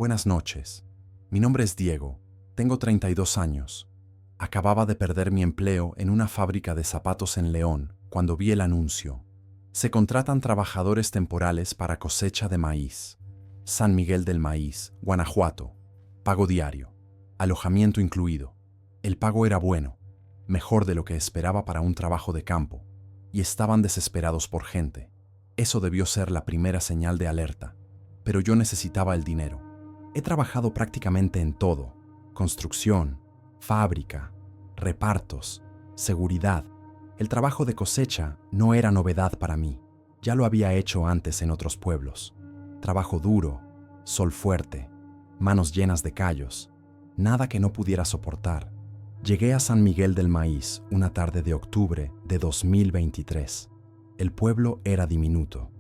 Buenas noches. Mi nombre es Diego. Tengo 32 años. Acababa de perder mi empleo en una fábrica de zapatos en León cuando vi el anuncio. Se contratan trabajadores temporales para cosecha de maíz. San Miguel del Maíz, Guanajuato. Pago diario. Alojamiento incluido. El pago era bueno, mejor de lo que esperaba para un trabajo de campo, y estaban desesperados por gente. Eso debió ser la primera señal de alerta, pero yo necesitaba el dinero. He trabajado prácticamente en todo: construcción, fábrica, repartos, seguridad. El trabajo de cosecha no era novedad para mí. Ya lo había hecho antes en otros pueblos. Trabajo duro, sol fuerte, manos llenas de callos, nada que no pudiera soportar. Llegué a San Miguel del Maíz una tarde de octubre de 2023. El pueblo era diminuto,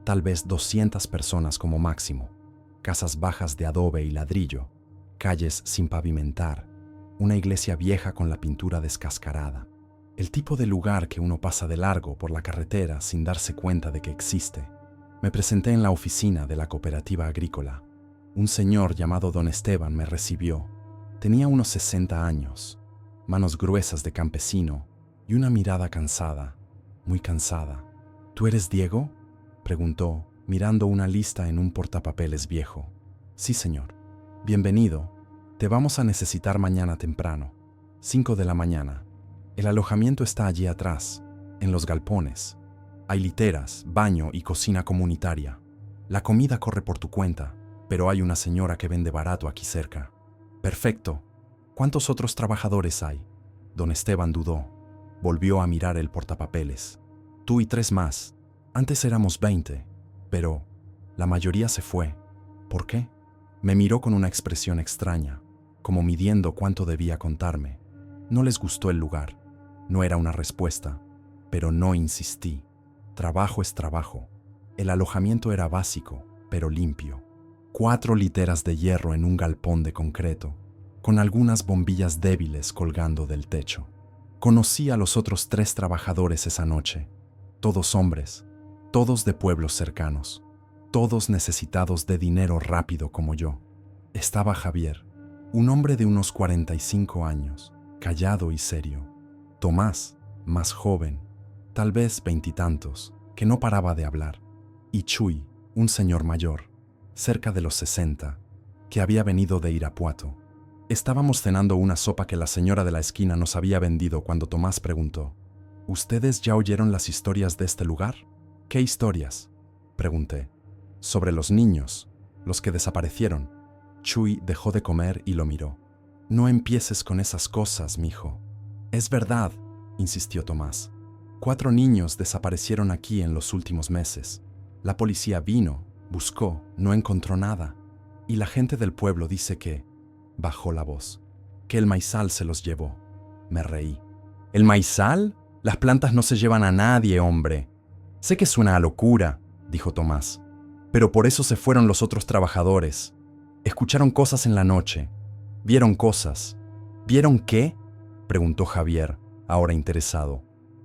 tal vez 200 personas como máximo. Casas bajas de adobe y ladrillo, calles sin pavimentar, una iglesia vieja con la pintura descascarada. El tipo de lugar que uno pasa de largo por la carretera sin darse cuenta de que existe. Me presenté en la oficina de la cooperativa agrícola. Un señor llamado Don Esteban me recibió. Tenía unos 60 años, manos gruesas de campesino y una mirada cansada, muy cansada. ¿Tú eres Diego?, preguntó, mirando una lista en un portapapeles viejo. Sí, señor. Bienvenido. Te vamos a necesitar mañana temprano, 5 de la mañana. El alojamiento está allí atrás, en los galpones. Hay literas, baño y cocina comunitaria. La comida corre por tu cuenta, pero hay una señora que vende barato aquí cerca. Perfecto. ¿Cuántos otros trabajadores hay? Don Esteban dudó. Volvió a mirar el portapapeles. Tú y 3 más. Antes éramos 20, pero la mayoría se fue. ¿Por qué? Me miró con una expresión extraña, como midiendo cuánto debía contarme. No les gustó el lugar. No era una respuesta, pero no insistí. Trabajo es trabajo. El alojamiento era básico, pero limpio. 4 literas de hierro en un galpón de concreto, con algunas bombillas débiles colgando del techo. Conocí a los otros 3 trabajadores esa noche. Todos hombres, todos de pueblos cercanos, todos necesitados de dinero rápido como yo. Estaba Javier, un hombre de unos 45 años, callado y serio. Tomás, más joven, tal vez 20 y tantos, que no paraba de hablar. Y Chuy, un señor mayor, cerca de los 60, que había venido de Irapuato. Estábamos cenando una sopa que la señora de la esquina nos había vendido cuando Tomás preguntó: ¿Ustedes ya oyeron las historias de este lugar? ¿Qué historias?, pregunté. Sobre los niños, los que desaparecieron. Chuy dejó de comer y lo miró. No empieces con esas cosas, mijo. Es verdad, insistió Tomás. 4 niños desaparecieron aquí en los últimos meses. La policía vino, buscó, no encontró nada. Y la gente del pueblo dice que, bajó la voz, que el maizal se los llevó. Me reí. ¿El maizal? Las plantas no se llevan a nadie, hombre. Sé que suena a locura, dijo Tomás, pero por eso se fueron los otros trabajadores. Escucharon cosas en la noche. Vieron cosas. ¿Vieron qué?, preguntó Javier, ahora interesado.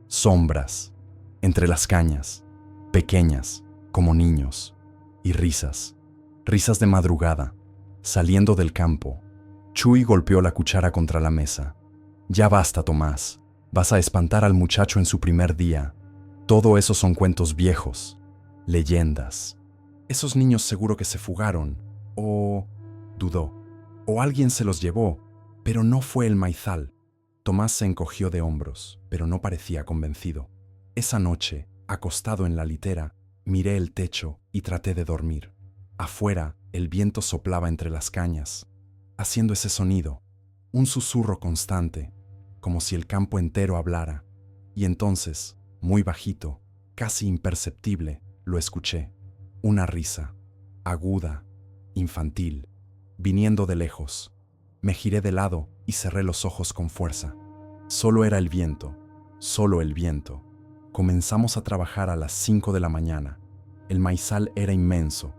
Sombras, entre las cañas, pequeñas, como niños, y risas, risas de madrugada, saliendo del campo. Chuy golpeó la cuchara contra la mesa. Ya basta, Tomás, vas a espantar al muchacho en su primer día. Todo eso son cuentos viejos, leyendas. Esos niños seguro que se fugaron, o... dudó, o alguien se los llevó, pero no fue el maizal. Tomás se encogió de hombros, pero no parecía convencido. Esa noche, acostado en la litera, miré el techo y traté de dormir. Afuera, el viento soplaba entre las cañas, haciendo ese sonido, un susurro constante, como si el campo entero hablara. Y entonces, muy bajito, casi imperceptible, lo escuché. Una risa, aguda, infantil, viniendo de lejos. Me giré de lado y cerré los ojos con fuerza. Solo era el viento, solo el viento. Comenzamos a trabajar a las 5 de la mañana. El maizal era inmenso,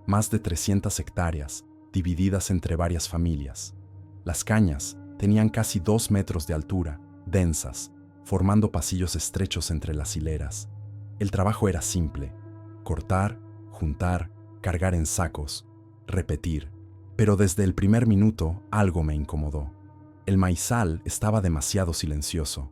más de 300 hectáreas, divididas entre varias familias. Las cañas tenían casi 2 metros de altura, densas, formando pasillos estrechos entre las hileras. El trabajo era simple: cortar, juntar, cargar en sacos, repetir. Pero desde el primer minuto algo me incomodó. El maizal estaba demasiado silencioso.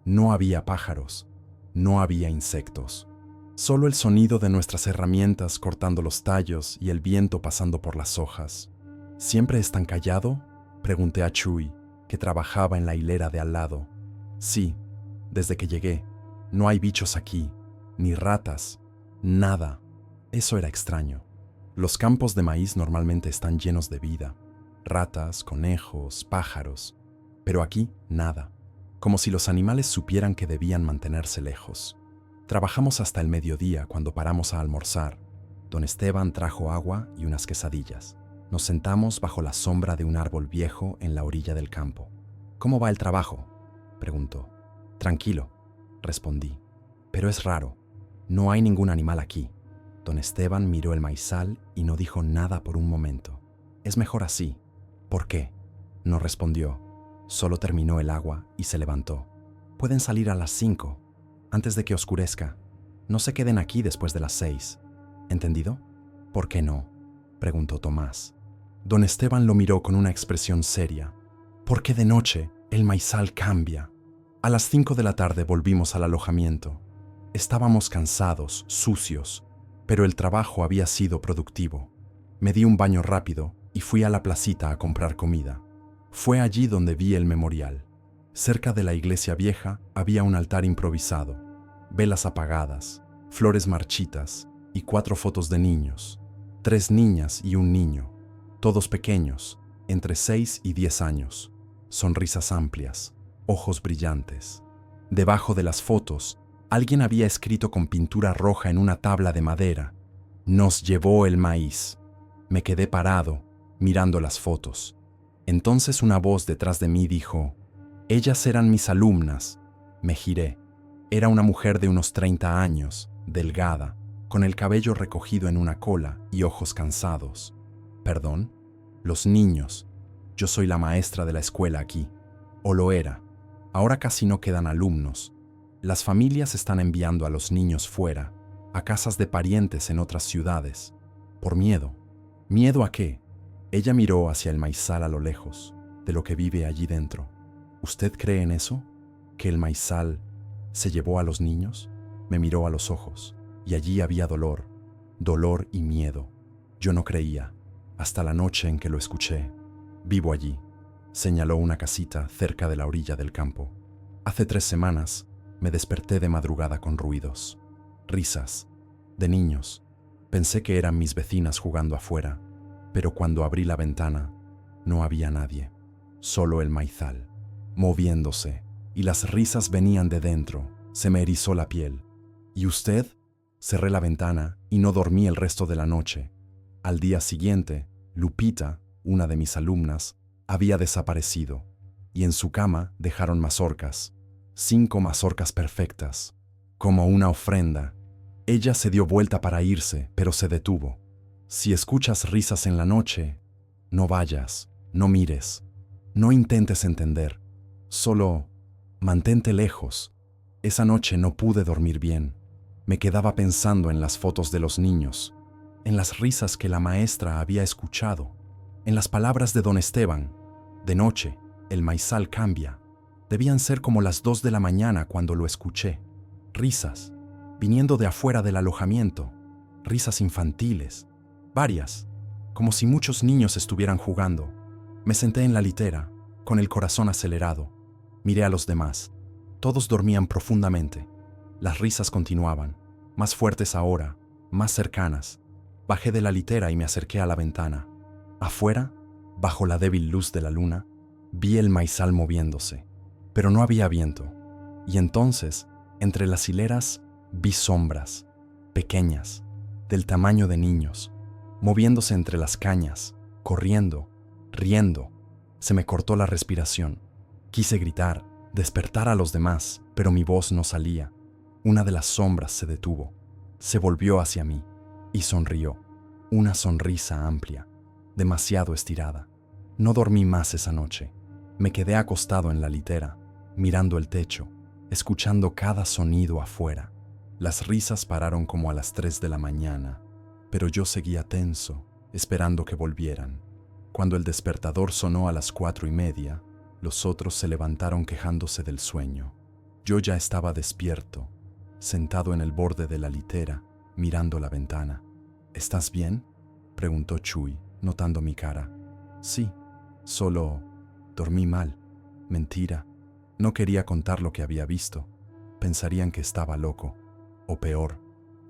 No había pájaros, no había insectos. Solo el sonido de nuestras herramientas cortando los tallos y el viento pasando por las hojas. ¿Siempre es tan callado?, pregunté a Chuy, que trabajaba en la hilera de al lado. Sí, desde que llegué. No hay bichos aquí, ni ratas, nada. Eso era extraño. Los campos de maíz normalmente están llenos de vida. Ratas, conejos, pájaros. Pero aquí, nada. Como si los animales supieran que debían mantenerse lejos. Trabajamos hasta el mediodía cuando paramos a almorzar. Don Esteban trajo agua y unas quesadillas. Nos sentamos bajo la sombra de un árbol viejo en la orilla del campo. ¿Cómo va el trabajo?, preguntó. Tranquilo, respondí. Pero es raro. No hay ningún animal aquí. Don Esteban miró el maizal y no dijo nada por un momento. Es mejor así. ¿Por qué?, no respondió. Solo terminó el agua y se levantó. Pueden salir a las 5, antes de que oscurezca. No se queden aquí después de las 6. ¿Entendido? ¿Por qué no?, preguntó Tomás. Don Esteban lo miró con una expresión seria. Porque de noche el maizal cambia. A las 5 de la tarde volvimos al alojamiento. Estábamos cansados, sucios, pero el trabajo había sido productivo. Me di un baño rápido y fui a la placita a comprar comida. Fue allí donde vi el memorial. Cerca de la iglesia vieja había un altar improvisado, velas apagadas, flores marchitas y 4 fotos de niños, 3 niñas y un niño, todos pequeños, entre 6 y 10 años, sonrisas amplias, ojos brillantes. Debajo de las fotos, alguien había escrito con pintura roja en una tabla de madera: «Nos llevó el maíz». Me quedé parado, mirando las fotos. Entonces una voz detrás de mí dijo: «Ellas eran mis alumnas». Me giré. Era una mujer de unos 30 años, delgada, con el cabello recogido en una cola y ojos cansados. «¿Perdón?» «Los niños. Yo soy la maestra de la escuela aquí». O lo era. Ahora casi no quedan alumnos. Las familias están enviando a los niños fuera, a casas de parientes en otras ciudades, por miedo. ¿Miedo a qué? Ella miró hacia el maizal a lo lejos, de lo que vive allí dentro. ¿Usted cree en eso? ¿Que el maizal se llevó a los niños? Me miró a los ojos, y allí había dolor, dolor y miedo. Yo no creía, hasta la noche en que lo escuché. Vivo allí. Señaló una casita cerca de la orilla del campo. Hace 3 semanas me desperté de madrugada con ruidos, risas, de niños. Pensé que eran mis vecinas jugando afuera, pero cuando abrí la ventana no había nadie, solo el maizal, moviéndose, y las risas venían de dentro. Se me erizó la piel. ¿Y usted? Cerré la ventana y no dormí el resto de la noche. Al día siguiente, Lupita, una de mis alumnas, había desaparecido, y en su cama dejaron mazorcas, 5 mazorcas perfectas, como una ofrenda. Ella se dio vuelta para irse, pero se detuvo. Si escuchas risas en la noche, no vayas, no mires, no intentes entender, solo mantente lejos. Esa noche no pude dormir bien. Me quedaba pensando en las fotos de los niños, en las risas que la maestra había escuchado, en las palabras de don Esteban. De noche, el maizal cambia. Debían ser como las 2 de la mañana cuando lo escuché. Risas, viniendo de afuera del alojamiento. Risas infantiles, varias, como si muchos niños estuvieran jugando. Me senté en la litera, con el corazón acelerado. Miré a los demás. Todos dormían profundamente. Las risas continuaban, más fuertes ahora, más cercanas. Bajé de la litera y me acerqué a la ventana. Afuera, bajo la débil luz de la luna, vi el maizal moviéndose, pero no había viento. Y entonces, entre las hileras, vi sombras, pequeñas, del tamaño de niños, moviéndose entre las cañas, corriendo, riendo. Se me cortó la respiración. Quise gritar, despertar a los demás, pero mi voz no salía. Una de las sombras se detuvo, se volvió hacia mí y sonrió, una sonrisa amplia, demasiado estirada. No dormí más esa noche. Me quedé acostado en la litera, mirando el techo, escuchando cada sonido afuera. Las risas pararon como a las 3 de la mañana, pero yo seguía tenso, esperando que volvieran. Cuando el despertador sonó a las 4:30, los otros se levantaron quejándose del sueño. Yo ya estaba despierto, sentado en el borde de la litera, mirando la ventana. ¿Estás bien?, preguntó Chuy, notando mi cara. Sí, solo dormí mal. Mentira. No quería contar lo que había visto. Pensarían que estaba loco. O peor,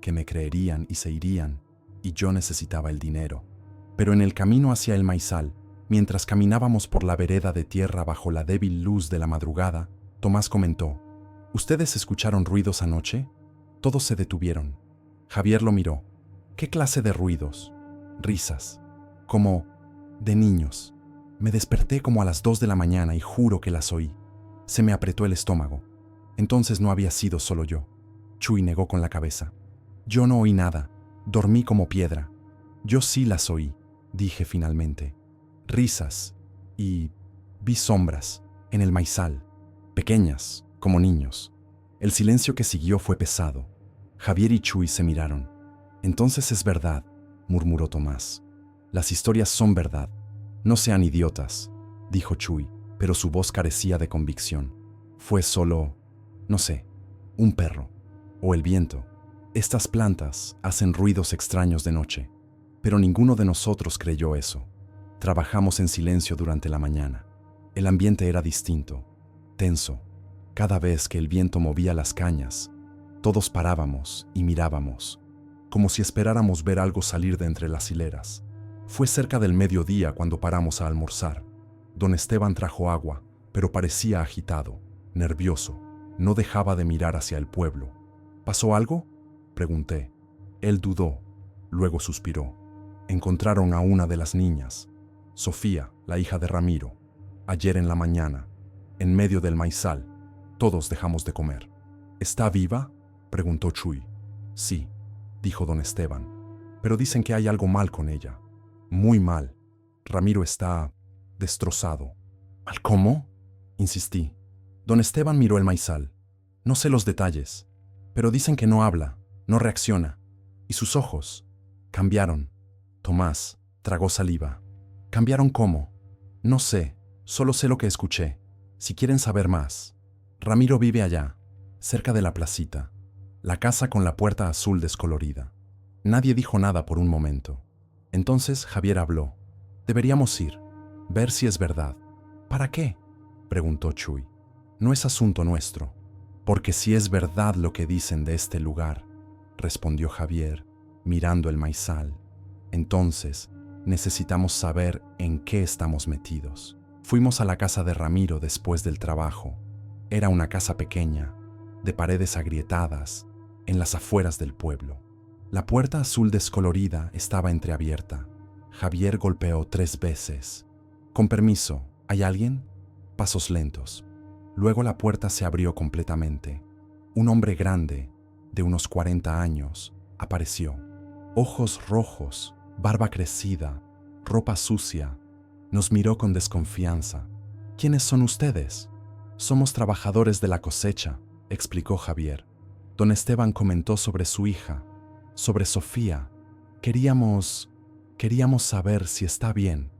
que me creerían y se irían, y yo necesitaba el dinero. Pero en el camino hacia el maizal, mientras caminábamos por la vereda de tierra bajo la débil luz de la madrugada, Tomás comentó: ¿Ustedes escucharon ruidos anoche? Todos se detuvieron. Javier lo miró. ¿Qué clase de ruidos? Risas. Como de niños. Me desperté como a las 2 de la mañana y juro que las oí. Se me apretó el estómago. Entonces no había sido solo yo. Chuy negó con la cabeza. Yo no oí nada. Dormí como piedra. Yo sí las oí, dije finalmente. Risas. Y vi sombras en el maizal. Pequeñas, como niños. El silencio que siguió fue pesado. Javier y Chuy se miraron. Entonces es verdad, murmuró Tomás. Las historias son verdad. No sean idiotas, dijo Chuy, pero su voz carecía de convicción. Fue solo, no sé, un perro. O el viento. Estas plantas hacen ruidos extraños de noche. Pero ninguno de nosotros creyó eso. Trabajamos en silencio durante la mañana. El ambiente era distinto, tenso. Cada vez que el viento movía las cañas, todos parábamos y mirábamos, como si esperáramos ver algo salir de entre las hileras. Fue cerca del mediodía cuando paramos a almorzar. Don Esteban trajo agua, pero parecía agitado, nervioso. No dejaba de mirar hacia el pueblo. ¿Pasó algo?, pregunté. Él dudó, luego suspiró. Encontraron a una de las niñas, Sofía, la hija de Ramiro, ayer en la mañana, en medio del maizal. Todos dejamos de comer. ¿Está viva?, preguntó Chuy. Sí, dijo don Esteban, pero dicen que hay algo mal con ella. Muy mal. Ramiro está destrozado. ¿Mal cómo?, insistí. Don Esteban miró el maizal. No sé los detalles, pero dicen que no habla, no reacciona. Y sus ojos cambiaron. Tomás tragó saliva. ¿Cambiaron cómo? No sé, solo sé lo que escuché. Si quieren saber más. Ramiro vive allá, cerca de la placita. La casa con la puerta azul descolorida. Nadie dijo nada por un momento. Entonces Javier habló. Deberíamos ir, ver si es verdad. ¿Para qué?, preguntó Chuy. No es asunto nuestro. Porque si es verdad lo que dicen de este lugar, respondió Javier, mirando el maizal, entonces necesitamos saber en qué estamos metidos. Fuimos a la casa de Ramiro después del trabajo. Era una casa pequeña, de paredes agrietadas, en las afueras del pueblo. La puerta azul descolorida estaba entreabierta. Javier golpeó 3 veces. Con permiso, ¿hay alguien? Pasos lentos. Luego la puerta se abrió completamente. Un hombre grande, de unos 40 años, apareció. Ojos rojos, barba crecida, ropa sucia. Nos miró con desconfianza. ¿Quiénes son ustedes? Somos trabajadores de la cosecha, explicó Javier. Don Esteban comentó sobre su hija, sobre Sofía. Queríamos saber si está bien.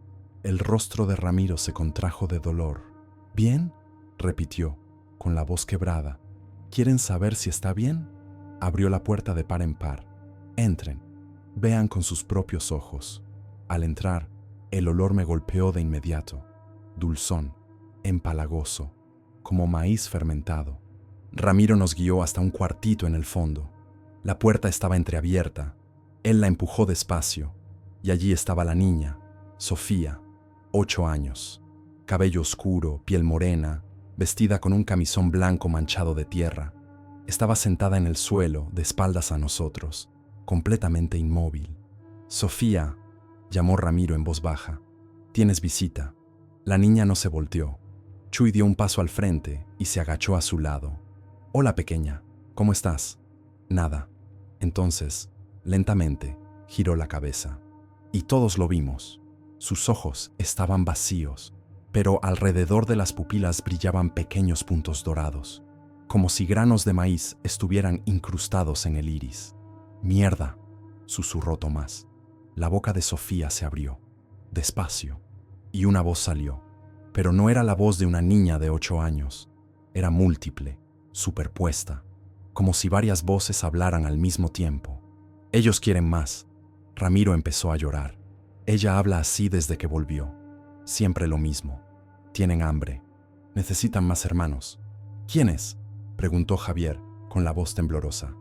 El rostro de Ramiro se contrajo de dolor. ¿Bien?, repitió, con la voz quebrada. ¿Quieren saber si está bien? Abrió la puerta de par en par. Entren. Vean con sus propios ojos. Al entrar, el olor me golpeó de inmediato. Dulzón, empalagoso, como maíz fermentado. Ramiro nos guió hasta un cuartito en el fondo. La puerta estaba entreabierta. Él la empujó despacio, y allí estaba la niña, Sofía, 8 años. Cabello oscuro, piel morena, vestida con un camisón blanco manchado de tierra. Estaba sentada en el suelo, de espaldas a nosotros, completamente inmóvil. Sofía, llamó Ramiro en voz baja. Tienes visita. La niña no se volteó. Chuy dio un paso al frente y se agachó a su lado. Hola, pequeña, ¿cómo estás? Nada. Entonces, lentamente, giró la cabeza. Y todos lo vimos. Sus ojos estaban vacíos, pero alrededor de las pupilas brillaban pequeños puntos dorados, como si granos de maíz estuvieran incrustados en el iris. Mierda, susurró Tomás. La boca de Sofía se abrió, despacio, y una voz salió. Pero no era la voz de una niña de 8 años. Era múltiple, superpuesta, como si varias voces hablaran al mismo tiempo. Ellos quieren más. Ramiro empezó a llorar. Ella habla así desde que volvió. Siempre lo mismo. Tienen hambre. Necesitan más hermanos. ¿Quiénes?, preguntó Javier, con la voz temblorosa.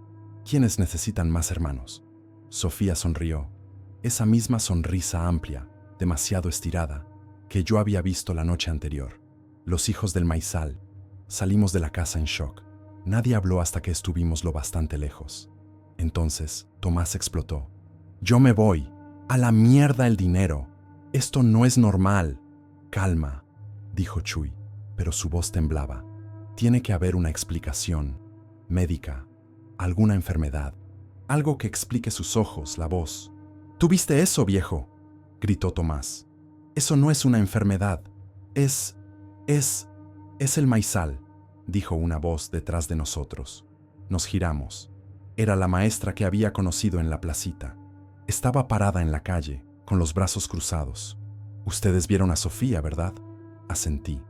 ¿Quiénes necesitan más hermanos? Sofía sonrió. Esa misma sonrisa amplia, demasiado estirada, que yo había visto la noche anterior. Los hijos del maizal. Salimos de la casa en shock. Nadie habló hasta que estuvimos lo bastante lejos. Entonces, Tomás explotó. «Yo me voy. A la mierda el dinero. Esto no es normal». «Calma», dijo Chuy, pero su voz temblaba. «Tiene que haber una explicación. Médica. Alguna enfermedad. Algo que explique sus ojos, la voz». «¿Tú viste eso, viejo?», gritó Tomás. «Eso no es una enfermedad. Es el maizal», dijo una voz detrás de nosotros. Nos giramos. Era la maestra que había conocido en la placita. Estaba parada en la calle, con los brazos cruzados. «Ustedes vieron a Sofía, ¿verdad?», asentí.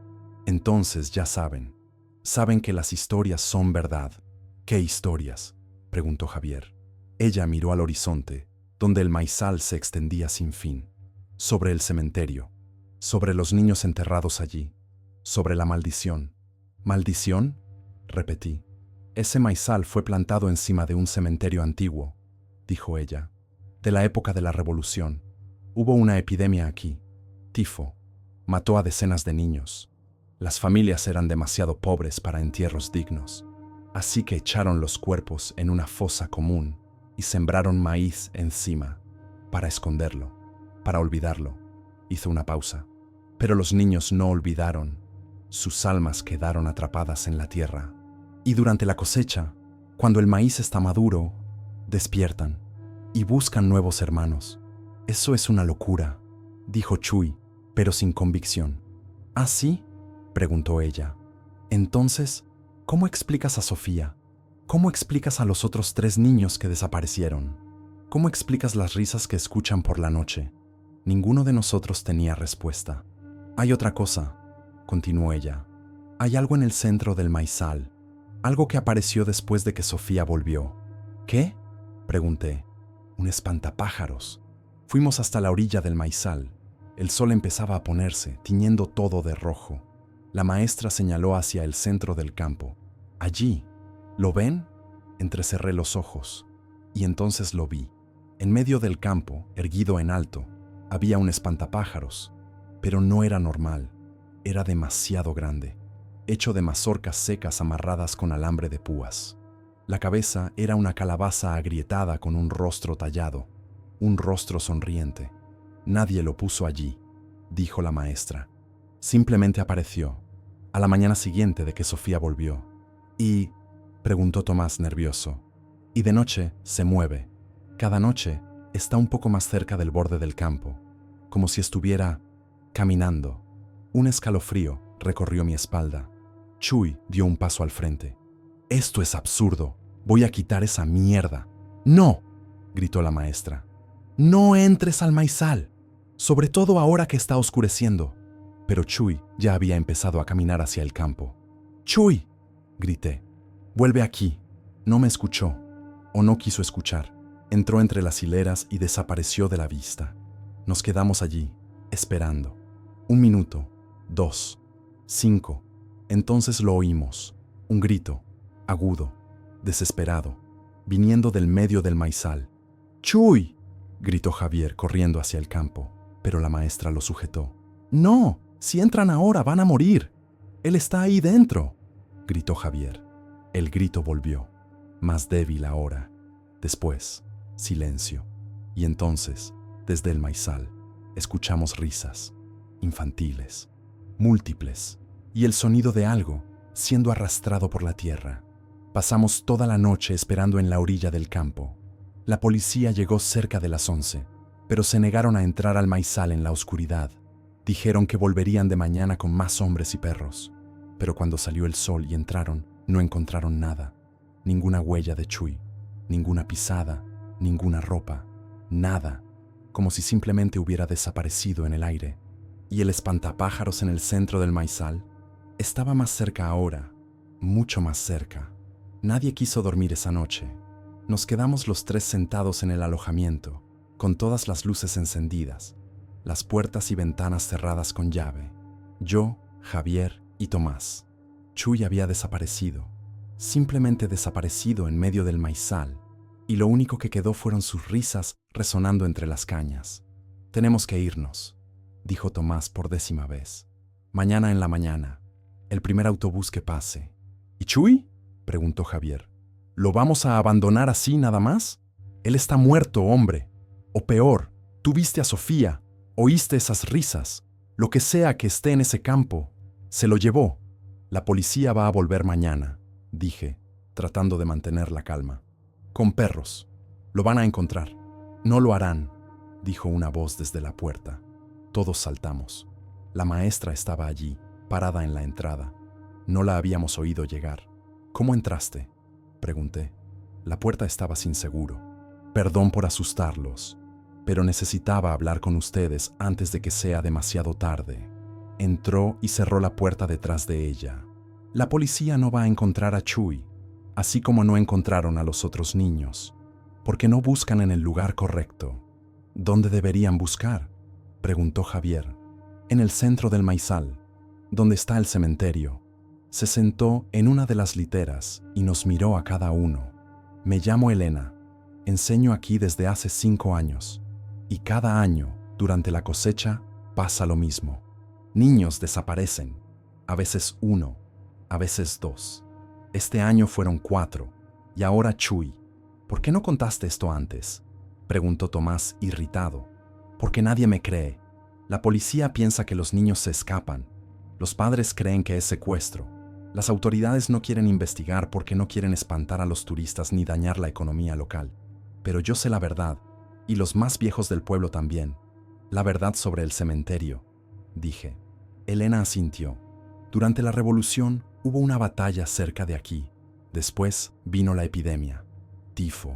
«Entonces ya saben. Saben que las historias son verdad». «¿Qué historias?», preguntó Javier. Ella miró al horizonte, donde el maizal se extendía sin fin. Sobre el cementerio. Sobre los niños enterrados allí. Sobre la maldición. «¿Maldición?», repetí. «Ese maizal fue plantado encima de un cementerio antiguo», dijo ella. «De la época de la Revolución. Hubo una epidemia aquí. Tifo. Mató a decenas de niños. Las familias eran demasiado pobres para entierros dignos. Así que echaron los cuerpos en una fosa común y sembraron maíz encima, para esconderlo, para olvidarlo». Hizo una pausa. «Pero los niños no olvidaron. Sus almas quedaron atrapadas en la tierra. Y durante la cosecha, cuando el maíz está maduro, despiertan y buscan nuevos hermanos». «Eso es una locura», dijo Chuy, pero sin convicción. «¿Ah, sí?», preguntó ella. «Entonces, ¿cómo explicas a Sofía? ¿Cómo explicas a los otros 3 niños que desaparecieron? ¿Cómo explicas las risas que escuchan por la noche?». Ninguno de nosotros tenía respuesta. «Hay otra cosa», continuó ella. «Hay algo en el centro del maizal. Algo que apareció después de que Sofía volvió». «¿Qué?», pregunté. «Un espantapájaros». Fuimos hasta la orilla del maizal. El sol empezaba a ponerse, tiñendo todo de rojo. La maestra señaló hacia el centro del campo. «Allí. ¿Lo ven?». Entrecerré los ojos. Y entonces lo vi. En medio del campo, erguido en alto, había un espantapájaros. Pero no era normal. Era demasiado grande, hecho de mazorcas secas amarradas con alambre de púas. La cabeza era una calabaza agrietada con un rostro tallado, un rostro sonriente. «Nadie lo puso allí», dijo la maestra. «Simplemente apareció, a la mañana siguiente de que Sofía volvió». «¿Y?», preguntó Tomás nervioso. «Y de noche se mueve. Cada noche está un poco más cerca del borde del campo, como si estuviera caminando». Un escalofrío recorrió mi espalda. Chuy dio un paso al frente. «Esto es absurdo. Voy a quitar esa mierda». «No», gritó la maestra. «No entres al maizal, sobre todo ahora que está oscureciendo». Pero Chuy ya había empezado a caminar hacia el campo. «Chuy», grité. «Vuelve aquí». No me escuchó, o no quiso escuchar. Entró entre las hileras y desapareció de la vista. Nos quedamos allí, esperando. 1 minuto, 2, 5. Entonces lo oímos. Un grito, agudo, desesperado, viniendo del medio del maizal. «¡Chuy!», gritó Javier corriendo hacia el campo, pero la maestra lo sujetó. «No, si entran ahora van a morir. Él está ahí dentro», gritó Javier. El grito volvió, más débil ahora. Después, silencio. Y entonces, desde el maizal, escuchamos risas, infantiles, múltiples, y el sonido de algo siendo arrastrado por la tierra. Pasamos toda la noche esperando en la orilla del campo. La policía llegó cerca de las 11, pero se negaron a entrar al maizal en la oscuridad. Dijeron que volverían de mañana con más hombres y perros, pero cuando salió el sol y entraron, no encontraron nada. Ninguna huella de Chuy, ninguna pisada, ninguna ropa, nada, como si simplemente hubiera desaparecido en el aire. ¿Y el espantapájaros en el centro del maizal? Estaba más cerca ahora, mucho más cerca. Nadie quiso dormir esa noche. Nos quedamos los tres sentados en el alojamiento, con todas las luces encendidas, las puertas y ventanas cerradas con llave. Yo, Javier y Tomás. Chuy había desaparecido, simplemente desaparecido en medio del maizal, y lo único que quedó fueron sus risas resonando entre las cañas. «Tenemos que irnos», dijo Tomás por 10ª vez. «Mañana en la mañana, el primer autobús que pase». «¿Y Chuy?», preguntó Javier. «¿Lo vamos a abandonar así nada más? Él está muerto, hombre. O peor, tú viste a Sofía, oíste esas risas. Lo que sea que esté en ese campo, se lo llevó». «La policía va a volver mañana», dije, tratando de mantener la calma. «Con perros. Lo van a encontrar». «No lo harán», dijo una voz desde la puerta. Todos saltamos. La maestra estaba allí, parada en la entrada. No la habíamos oído llegar. «¿Cómo entraste?», pregunté. La puerta estaba sin seguro. «Perdón por asustarlos, pero necesitaba hablar con ustedes antes de que sea demasiado tarde». Entró y cerró la puerta detrás de ella. «La policía no va a encontrar a Chuy, así como no encontraron a los otros niños, porque no buscan en el lugar correcto». «¿Dónde deberían buscar?», preguntó Javier. «En el centro del maizal, donde está el cementerio». Se sentó en una de las literas y nos miró a cada uno. «Me llamo Elena. Enseño aquí desde hace 5 años. Y cada año, durante la cosecha, pasa lo mismo. Niños desaparecen. A veces 1, a veces 2. Este año fueron 4. Y ahora Chuy. ¿Por qué no contaste esto antes?», preguntó Tomás irritado. «Porque nadie me cree. La policía piensa que los niños se escapan. Los padres creen que es secuestro. Las autoridades no quieren investigar porque no quieren espantar a los turistas ni dañar la economía local. Pero yo sé la verdad, y los más viejos del pueblo también. La verdad sobre el cementerio», dije. Elena asintió. «Durante la revolución hubo una batalla cerca de aquí. Después vino la epidemia. Tifo.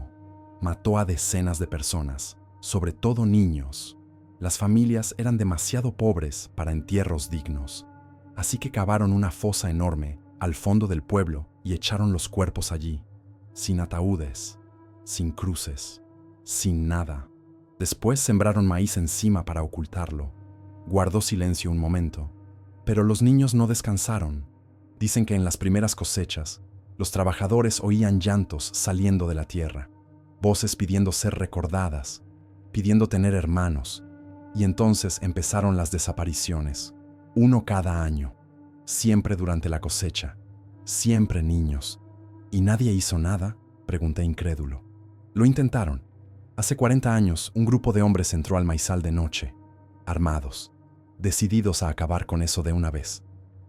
Mató a decenas de personas, sobre todo niños. Las familias eran demasiado pobres para entierros dignos. Así que cavaron una fosa enorme al fondo del pueblo y echaron los cuerpos allí, sin ataúdes, sin cruces, sin nada. Después sembraron maíz encima para ocultarlo». Guardó silencio un momento. «Pero los niños no descansaron. Dicen que en las primeras cosechas, los trabajadores oían llantos saliendo de la tierra, voces pidiendo ser recordadas, pidiendo tener hermanos, y entonces empezaron las desapariciones, 1 cada año, siempre durante la cosecha, siempre niños». «¿Y nadie hizo nada?», pregunté incrédulo. «Lo intentaron. Hace 40 años, un grupo de hombres entró al maizal de noche, armados, decididos a acabar con eso de una vez.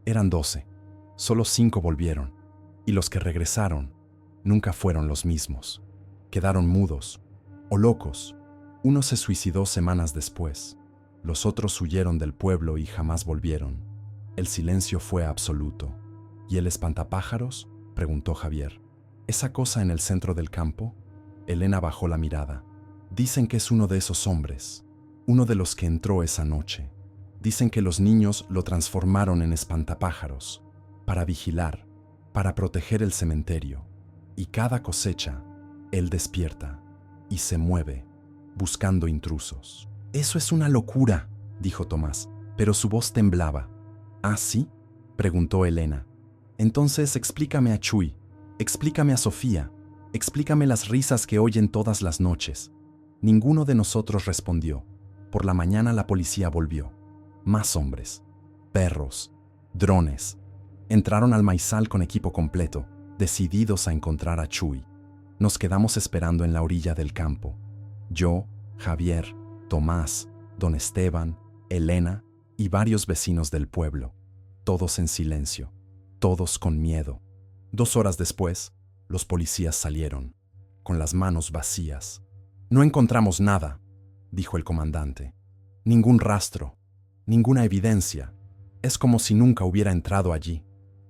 Eran 12. Solo 5 volvieron, y los que regresaron nunca fueron los mismos. Quedaron mudos o locos. Uno se suicidó semanas después. Los otros huyeron del pueblo y jamás volvieron. El silencio fue absoluto». «¿Y el espantapájaros?», preguntó Javier. «¿Esa cosa en el centro del campo?». Elena bajó la mirada. «Dicen que es uno de esos hombres, uno de los que entró esa noche. Dicen que los niños lo transformaron en espantapájaros, para vigilar, para proteger el cementerio. Y cada cosecha, él despierta y se mueve, buscando intrusos». «Eso es una locura», dijo Tomás, pero su voz temblaba. «¿Ah, sí?», preguntó Elena. «Entonces explícame a Chuy, explícame a Sofía, explícame las risas que oyen todas las noches». Ninguno de nosotros respondió. Por la mañana la policía volvió. Más hombres, perros, drones. Entraron al maizal con equipo completo, decididos a encontrar a Chuy. Nos quedamos esperando en la orilla del campo. Yo, Javier, Tomás, don Esteban, Elena y varios vecinos del pueblo. Todos en silencio, todos con miedo. 2 horas después, los policías salieron, con las manos vacías. «No encontramos nada», dijo el comandante. «Ningún rastro, ninguna evidencia. Es como si nunca hubiera entrado allí».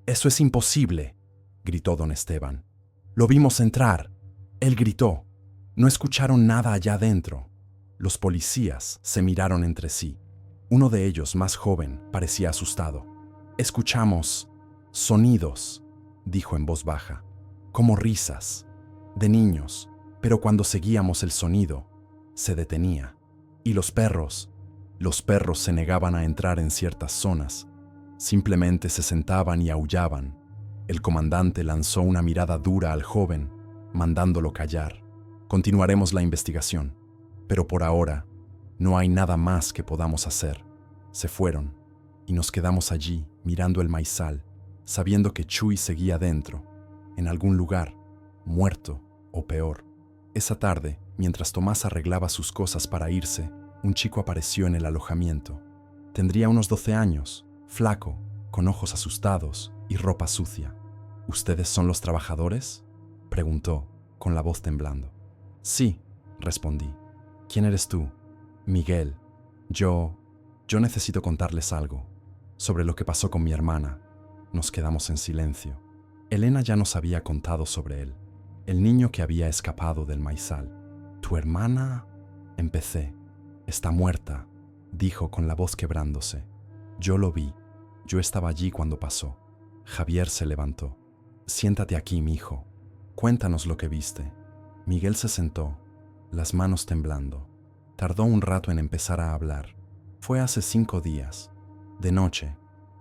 «Eso es imposible», gritó don Esteban. «Lo vimos entrar». Él gritó. «No escucharon nada allá adentro». Los policías se miraron entre sí. Uno de ellos, más joven, parecía asustado. Escuchamos sonidos, dijo en voz baja, como risas, de niños, pero cuando seguíamos el sonido, se detenía. Y los perros se negaban a entrar en ciertas zonas. Simplemente se sentaban y aullaban. El comandante lanzó una mirada dura al joven, mandándolo callar. Continuaremos la investigación, pero por ahora no hay nada más que podamos hacer. Se fueron, y nos quedamos allí mirando el maizal, sabiendo que Chuy seguía dentro, en algún lugar, muerto o peor. Esa tarde, mientras Tomás arreglaba sus cosas para irse, un chico apareció en el alojamiento. Tendría unos 12 años, flaco, con ojos asustados y ropa sucia. ¿Ustedes son los trabajadores?, preguntó, con la voz temblando. Sí, respondí. ¿Quién eres tú? Miguel. Yo necesito contarles algo sobre lo que pasó con mi hermana. Nos quedamos en silencio. Elena ya nos había contado sobre él, el niño que había escapado del maizal. ¿Tu hermana? Empecé. Está muerta, dijo con la voz quebrándose. Yo lo vi. Yo estaba allí cuando pasó. Javier se levantó. Siéntate aquí, mijo. Cuéntanos lo que viste. Miguel se sentó, las manos temblando. Tardó un rato en empezar a hablar. Fue hace 5 días. De noche,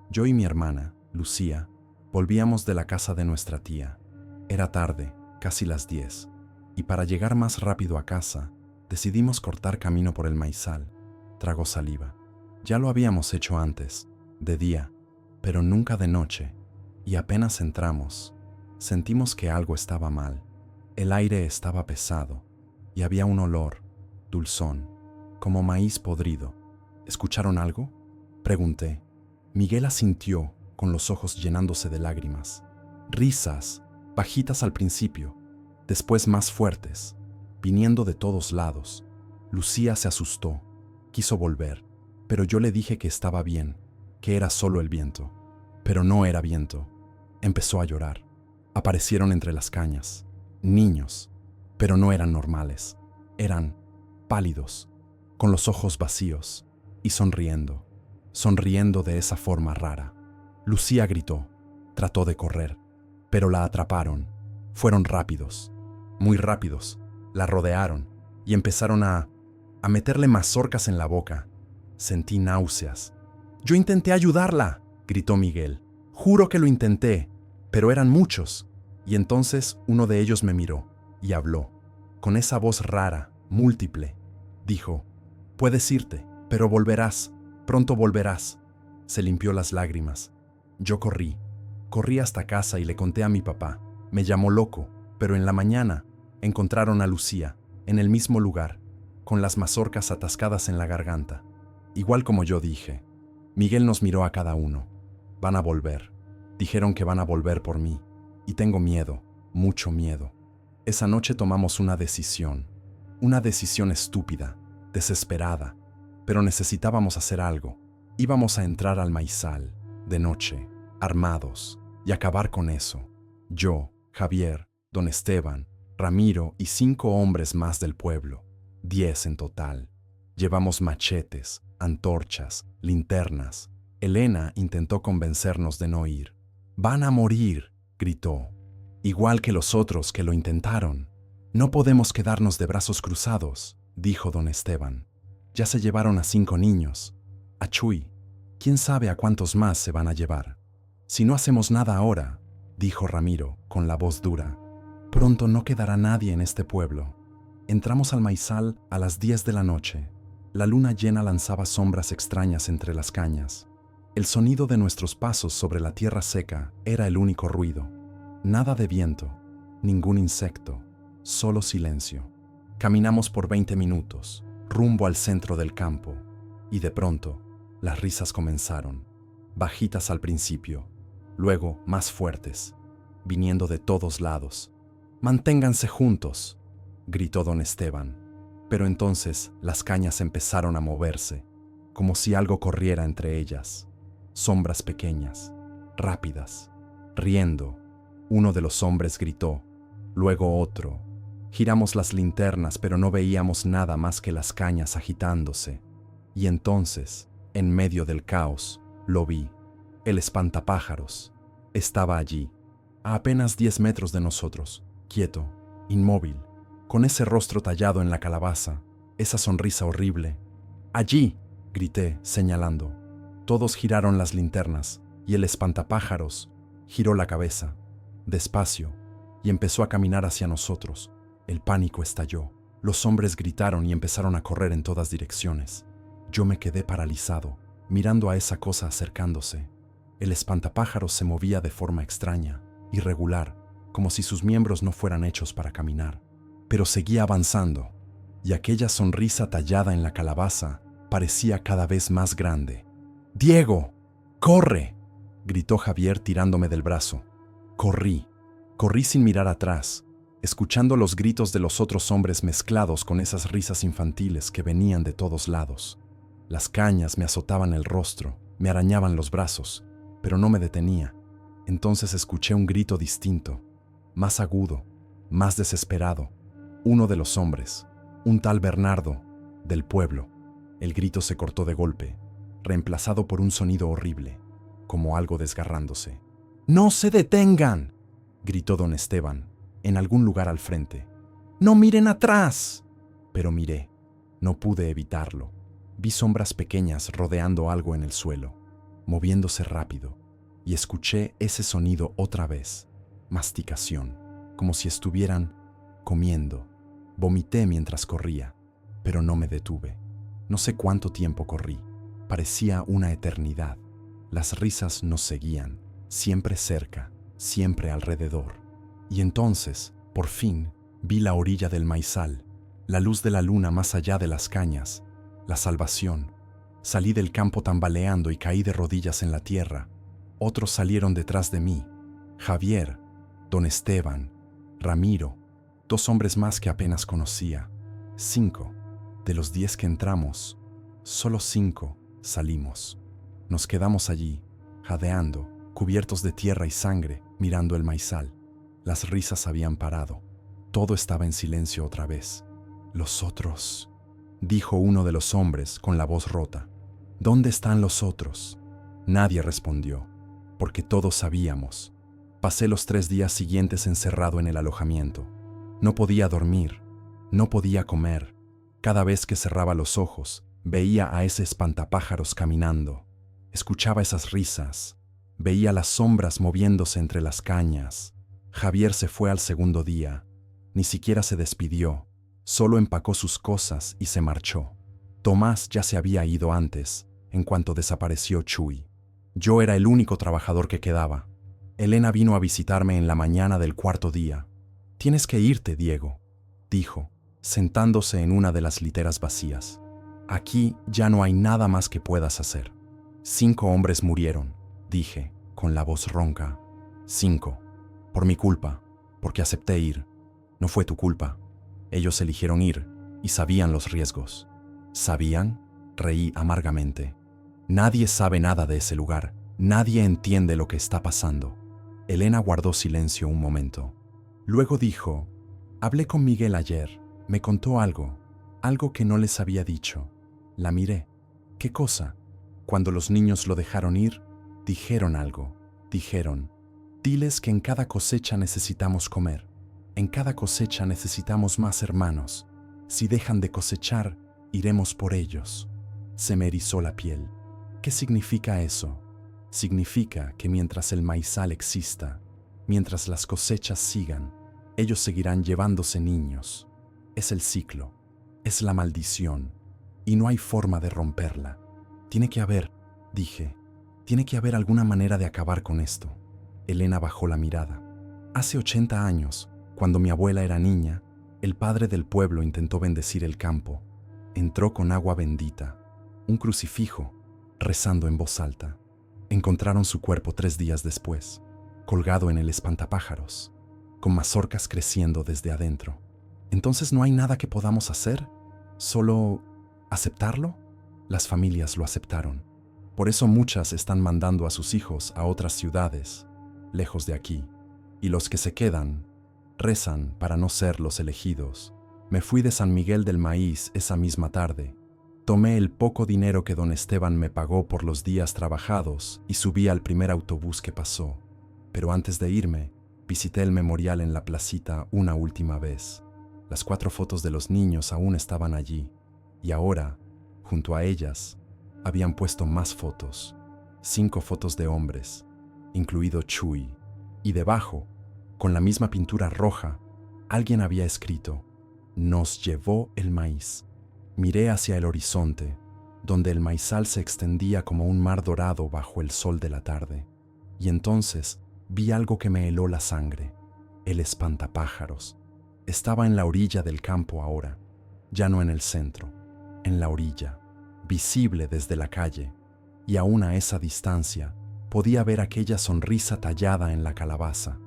yo y mi hermana, Lucía, volvíamos de la casa de nuestra tía. Era tarde, casi las 10, y para llegar más rápido a casa, decidimos cortar camino por el maizal. Tragó saliva. Ya lo habíamos hecho antes, de día, pero nunca de noche, y apenas entramos, sentimos que algo estaba mal. El aire estaba pesado, y había un olor, dulzón, como maíz podrido. ¿Escucharon algo?, pregunté. Miguel asintió, con los ojos llenándose de lágrimas. Risas, bajitas al principio, después más fuertes, viniendo de todos lados. Lucía se asustó, quiso volver, pero yo le dije que estaba bien, que era solo el viento. Pero no era viento. Empezó a llorar. Aparecieron entre las cañas niños, pero no eran normales. Eran pálidos, con los ojos vacíos y sonriendo de esa forma rara. Lucía gritó, trató de correr, pero la atraparon. Fueron rápidos, muy rápidos. La rodearon y empezaron a meterle mazorcas en la boca. Sentí náuseas. Yo intenté ayudarla, gritó Miguel. Juro que lo intenté, pero eran muchos. Y entonces uno de ellos me miró y habló, con esa voz rara, múltiple. Dijo, puedes irte, pero volverás, pronto volverás. Se limpió las lágrimas. Yo corrí hasta casa y le conté a mi papá. Me llamó loco, pero en la mañana encontraron a Lucía, en el mismo lugar, con las mazorcas atascadas en la garganta. Igual como yo dije. Miguel nos miró a cada uno. Van a volver. Dijeron que van a volver por mí. Y tengo miedo, mucho miedo. Esa noche tomamos una decisión estúpida, desesperada, pero necesitábamos hacer algo. Íbamos a entrar al maizal, de noche, armados, y acabar con eso. Yo, Javier, don Esteban, Ramiro y 5 hombres más del pueblo, 10 en total. Llevamos machetes, antorchas, linternas. Elena intentó convencernos de no ir. Van a morir, gritó, igual que los otros que lo intentaron. No podemos quedarnos de brazos cruzados, dijo don Esteban. Ya se llevaron a 5 niños. A Chuy. ¿Quién sabe a cuántos más se van a llevar? Si no hacemos nada ahora, dijo Ramiro, con la voz dura, pronto no quedará nadie en este pueblo. Entramos al maizal a las 10 de la noche. La luna llena lanzaba sombras extrañas entre las cañas. El sonido de nuestros pasos sobre la tierra seca era el único ruido. Nada de viento, ningún insecto, solo silencio. Caminamos por 20 minutos, rumbo al centro del campo, y de pronto, las risas comenzaron, bajitas al principio, luego más fuertes, viniendo de todos lados. «Manténganse juntos», gritó don Esteban. Pero entonces las cañas empezaron a moverse, como si algo corriera entre ellas. Sombras pequeñas, rápidas, riendo. Uno de los hombres gritó, luego otro. Giramos las linternas, pero no veíamos nada más que las cañas agitándose. Y entonces, En medio del caos, lo vi. El espantapájaros estaba allí, a apenas 10 metros de nosotros, quieto, inmóvil, con ese rostro tallado en la calabaza, esa sonrisa horrible. ¡Allí!, grité, señalando. Todos giraron las linternas y el espantapájaros giró la cabeza, despacio, y empezó a caminar hacia nosotros. El pánico estalló. Los hombres gritaron y empezaron a correr en todas direcciones. Yo me quedé paralizado, mirando a esa cosa acercándose. El espantapájaros se movía de forma extraña, irregular, como si sus miembros no fueran hechos para caminar. Pero seguía avanzando, y aquella sonrisa tallada en la calabaza parecía cada vez más grande. ¡Diego! ¡Corre!, gritó Javier tirándome del brazo. Corrí sin mirar atrás, escuchando los gritos de los otros hombres mezclados con esas risas infantiles que venían de todos lados. Las cañas me azotaban el rostro, me arañaban los brazos, pero no me detenía. Entonces escuché un grito distinto, más agudo, más desesperado. Uno de los hombres, un tal Bernardo, del pueblo. El grito se cortó de golpe, reemplazado por un sonido horrible, como algo desgarrándose. ¡No se detengan!, gritó don Esteban, en algún lugar al frente. ¡No miren atrás! Pero miré. No pude evitarlo. Vi sombras pequeñas rodeando algo en el suelo, moviéndose rápido, y escuché ese sonido otra vez. Masticación, como si estuvieran comiendo. Vomité mientras corría, pero no me detuve. No sé cuánto tiempo corrí. Parecía una eternidad. Las risas nos seguían, siempre cerca, siempre alrededor. Y entonces, por fin, vi la orilla del maizal, la luz de la luna más allá de las cañas, la salvación. Salí del campo tambaleando y caí de rodillas en la tierra. Otros salieron detrás de mí. Javier, don Esteban, Ramiro, 2 hombres más que apenas conocía. 5. De los 10 que entramos, solo 5 salimos. Nos quedamos allí, jadeando, cubiertos de tierra y sangre, mirando el maizal. Las risas habían parado. Todo estaba en silencio otra vez. Los otros, dijo uno de los hombres con la voz rota. ¿Dónde están los otros? Nadie respondió, porque todos sabíamos. Pasé los 3 días siguientes encerrado en el alojamiento. No podía dormir, no podía comer. Cada vez que cerraba los ojos, veía a ese espantapájaros caminando. Escuchaba esas risas. Veía las sombras moviéndose entre las cañas. Javier se fue al segundo día. Ni siquiera se despidió. Solo empacó sus cosas y se marchó. Tomás ya se había ido antes, en cuanto desapareció Chuy. Yo era el único trabajador que quedaba. Elena vino a visitarme en la mañana del 4.º día. «Tienes que irte, Diego», dijo, sentándose en una de las literas vacías. «Aquí ya no hay nada más que puedas hacer». 5 hombres murieron, dije, con la voz ronca. 5. Por mi culpa, porque acepté ir. No fue tu culpa. Ellos eligieron ir y sabían los riesgos. ¿Sabían? Reí amargamente. Nadie sabe nada de ese lugar. Nadie entiende lo que está pasando. Elena guardó silencio un momento. Luego dijo, hablé con Miguel ayer. Me contó algo que no les había dicho. La miré. ¿Qué cosa? Cuando los niños lo dejaron ir, dijeron algo. Dijeron, diles que en cada cosecha necesitamos comer. En cada cosecha necesitamos más hermanos. Si dejan de cosechar, iremos por ellos. Se me erizó la piel. ¿Qué significa eso? Significa que mientras el maizal exista, mientras las cosechas sigan, ellos seguirán llevándose niños. Es el ciclo, es la maldición, y no hay forma de romperla. Tiene que haber, dije, tiene que haber alguna manera de acabar con esto. Elena bajó la mirada. Hace 80 años, cuando mi abuela era niña, el padre del pueblo intentó bendecir el campo. Entró con agua bendita, un crucifijo, rezando en voz alta. Encontraron su cuerpo 3 días después, colgado en el espantapájaros, con mazorcas creciendo desde adentro. Entonces no hay nada que podamos hacer, solo aceptarlo. Las familias lo aceptaron. Por eso muchas están mandando a sus hijos a otras ciudades, lejos de aquí, y los que se quedan rezan para no ser los elegidos. Me fui de San Miguel del Maíz esa misma tarde. Tomé el poco dinero que don Esteban me pagó por los días trabajados y subí al primer autobús que pasó. Pero antes de irme, visité el memorial en la placita una última vez. Las 4 fotos de los niños aún estaban allí, y ahora, junto a ellas, habían puesto más fotos. 5 fotos de hombres, incluido Chuy. Y debajo, con la misma pintura roja, alguien había escrito: «Nos llevó el maíz». Miré hacia el horizonte, donde el maizal se extendía como un mar dorado bajo el sol de la tarde. Y entonces vi algo que me heló la sangre. El espantapájaros. Estaba en la orilla del campo ahora, ya no en el centro, en la orilla, visible desde la calle, y aún a esa distancia podía ver aquella sonrisa tallada en la calabaza.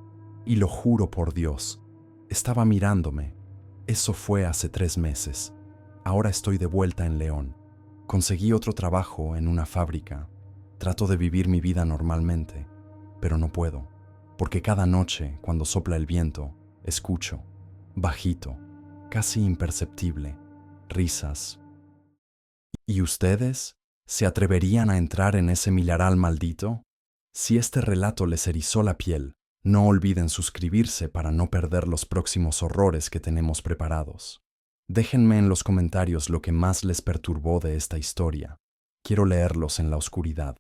Y lo juro por Dios, estaba mirándome. Eso fue hace 3 meses. Ahora estoy de vuelta en León. Conseguí otro trabajo en una fábrica. Trato de vivir mi vida normalmente, pero no puedo, porque cada noche, cuando sopla el viento, escucho, bajito, casi imperceptible, risas. ¿Y ustedes? ¿Se atreverían a entrar en ese milaral maldito? Si este relato les erizó la piel, no olviden suscribirse para no perder los próximos horrores que tenemos preparados. Déjenme en los comentarios lo que más les perturbó de esta historia. Quiero leerlos en la oscuridad.